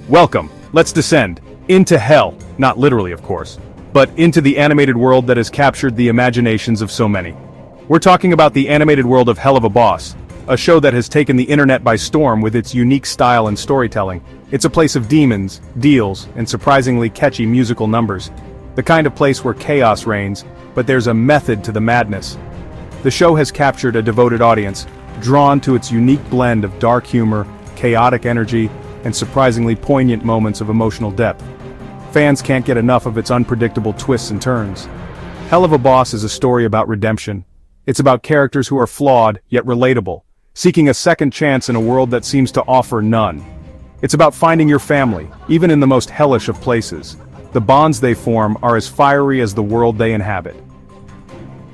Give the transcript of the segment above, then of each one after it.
Welcome, let's descend into hell, not literally of course, but into the animated world that has captured the imaginations of so many. We're talking about the animated world of Helluva Boss, a show that has taken the internet by storm with its unique style and storytelling. It's a place of demons, deals, and surprisingly catchy musical numbers. The kind of place where chaos reigns, but there's a method to the madness. The show has captured a devoted audience, drawn to its unique blend of dark humor, chaotic energy, and surprisingly poignant moments of emotional depth. Fans can't get enough of its unpredictable twists and turns. Helluva Boss is a story about redemption. It's about characters who are flawed, yet relatable, seeking a second chance in a world that seems to offer none. It's about finding your family, even in the most hellish of places. The bonds they form are as fiery as the world they inhabit.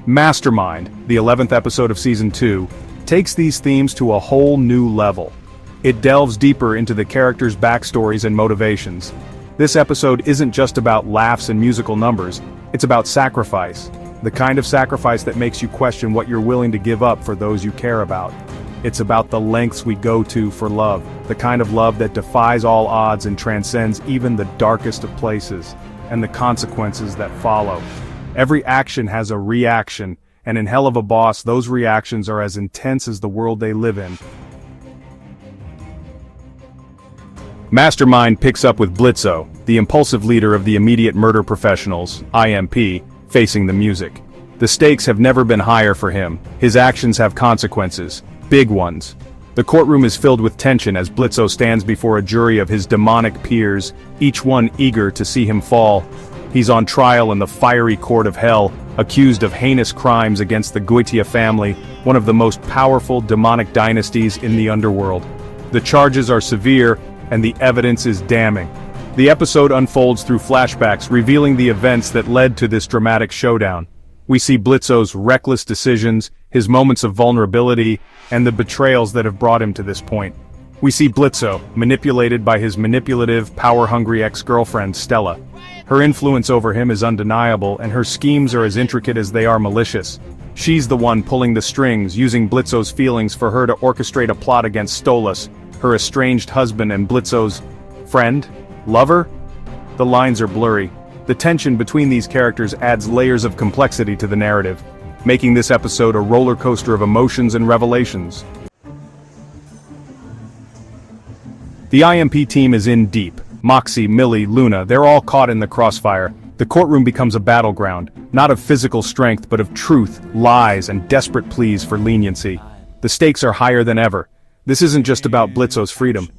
Mastermind, the 11th episode of Season 2, takes these themes to a whole new level. It delves deeper into the characters' backstories and motivations. This episode isn't just about laughs and musical numbers, it's about sacrifice. The kind of sacrifice that makes you question what you're willing to give up for those you care about. It's about the lengths we go to for love, the kind of love that defies all odds and transcends even the darkest of places, and the consequences that follow. Every action has a reaction, and in Helluva Boss those reactions are as intense as the world they live in. Mastermind picks up with Blitzo, the impulsive leader of the immediate murder professionals, I.M.P, facing the music. The stakes have never been higher for him. His actions have consequences, big ones. The courtroom is filled with tension as Blitzo stands before a jury of his demonic peers, each one eager to see him fall. He's on trial in the fiery court of hell, accused of heinous crimes against the Goitia family, one of the most powerful demonic dynasties in the underworld. The charges are severe, and the evidence is damning. The episode unfolds through flashbacks revealing the events that led to this dramatic showdown. We see Blitzo's reckless decisions, his moments of vulnerability, and the betrayals that have brought him to this point. We see Blitzo, manipulated by his manipulative, power-hungry ex-girlfriend Stella. Her influence over him is undeniable, and her schemes are as intricate as they are malicious. She's the one pulling the strings, using Blitzo's feelings for her to orchestrate a plot against Stolas, her estranged husband and Blitzo's friend? Lover? The lines are blurry. The tension between these characters adds layers of complexity to the narrative, making this episode a roller coaster of emotions and revelations. The I.M.P team is in deep. Moxie, Millie, Luna, they're all caught in the crossfire. The courtroom becomes a battleground, not of physical strength but of truth, lies, and desperate pleas for leniency. The stakes are higher than ever. This isn't just about Blitzo's freedom.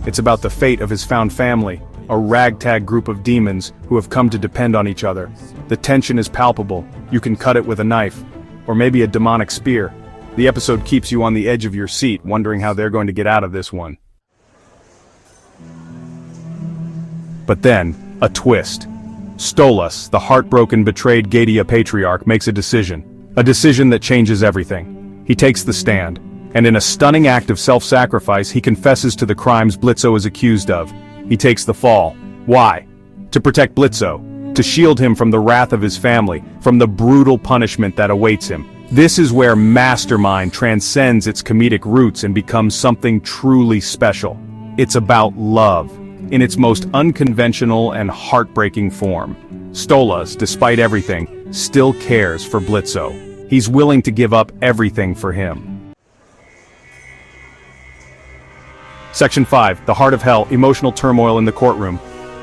It's about the fate of his found family, a ragtag group of demons who have come to depend on each other. The tension is palpable. You can cut it with a knife, or maybe a demonic spear. The episode keeps you on the edge of your seat, wondering how they're going to get out of this one. But then, a twist. Stolas, the heartbroken, betrayed Goitia patriarch, makes a decision that changes everything. He takes the stand. And in a stunning act of self-sacrifice, he confesses to the crimes Blitzo is accused of. He takes the fall. Why? To protect Blitzo, to shield him from the wrath of his family, from the brutal punishment that awaits him. This is where Mastermind transcends its comedic roots and becomes something truly special. It's about love, in its most unconventional and heartbreaking form. Stolas, despite everything, still cares for Blitzo. He's willing to give up everything for him. Section 5, The Heart of Hell, Emotional Turmoil in the Courtroom.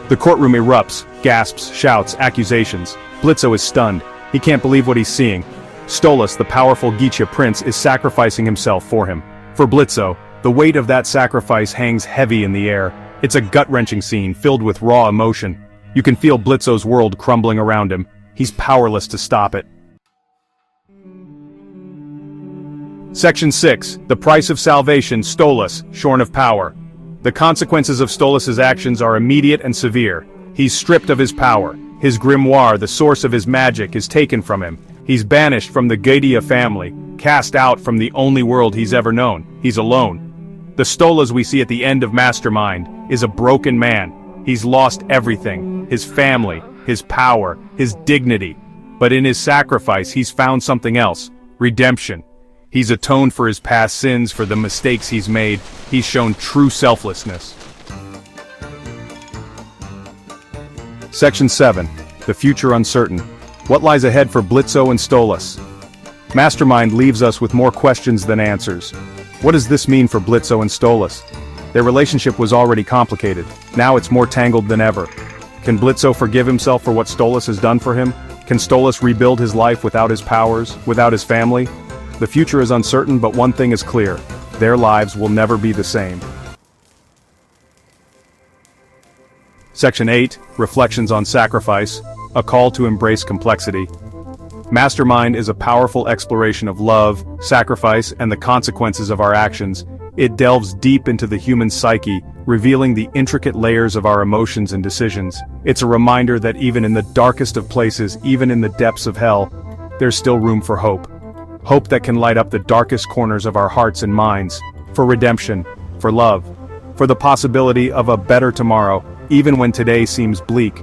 The courtroom erupts, gasps, shouts, accusations. Blitzo is stunned. He can't believe what he's seeing. Stolas, the powerful Goitia prince, is sacrificing himself for him. For Blitzo, the weight of that sacrifice hangs heavy in the air. It's a gut-wrenching scene filled with raw emotion. You can feel Blitzo's world crumbling around him. He's powerless to stop it. Section 6, The Price of Salvation, Stolas, Shorn of Power. The consequences of Stolas' actions are immediate and severe. He's stripped of his power. His grimoire, the source of his magic, is taken from him. He's banished from the Goitia family, cast out from the only world he's ever known. He's alone. The Stolas we see at the end of Mastermind is a broken man. He's lost everything, his family, his power, his dignity. But in his sacrifice he's found something else, redemption. He's atoned for his past sins, for the mistakes he's made. He's shown true selflessness. Section 7. The future uncertain. What lies ahead for Blitzo and Stolas? Mastermind leaves us with more questions than answers. What does this mean for Blitzo and Stolas? Their relationship was already complicated. Now it's more tangled than ever. Can Blitzo forgive himself for what Stolas has done for him? Can Stolas rebuild his life without his powers, without his family? The future is uncertain, but one thing is clear. Their lives will never be the same. Section 8. Reflections on Sacrifice. A call to embrace complexity. Mastermind is a powerful exploration of love, sacrifice, and the consequences of our actions. It delves deep into the human psyche, revealing the intricate layers of our emotions and decisions. It's a reminder that even in the darkest of places, even in the depths of hell, there's still room for hope. Hope that can light up the darkest corners of our hearts and minds. For redemption, for love, for the possibility of a better tomorrow, even when today seems bleak.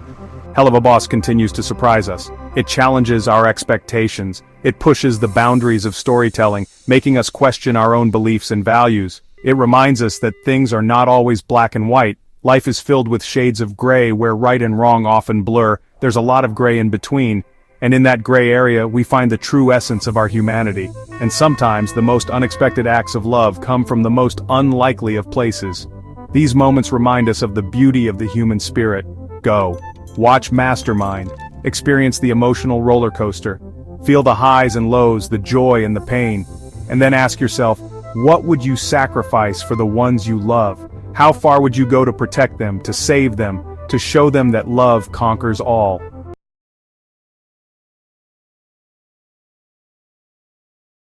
Helluva Boss continues to surprise us. It challenges our expectations. It pushes the boundaries of storytelling, making us question our own beliefs and values. It reminds us that things are not always black and white. Life is filled with shades of gray where right and wrong often blur. There's a lot of gray in between. And in that gray area, we find the true essence of our humanity. And sometimes the most unexpected acts of love come from the most unlikely of places. These moments remind us of the beauty of the human spirit. Go. Watch Mastermind. Experience the emotional roller coaster. Feel the highs and lows, the joy and the pain. And then ask yourself, what would you sacrifice for the ones you love? How far would you go to protect them, to save them, to show them that love conquers all?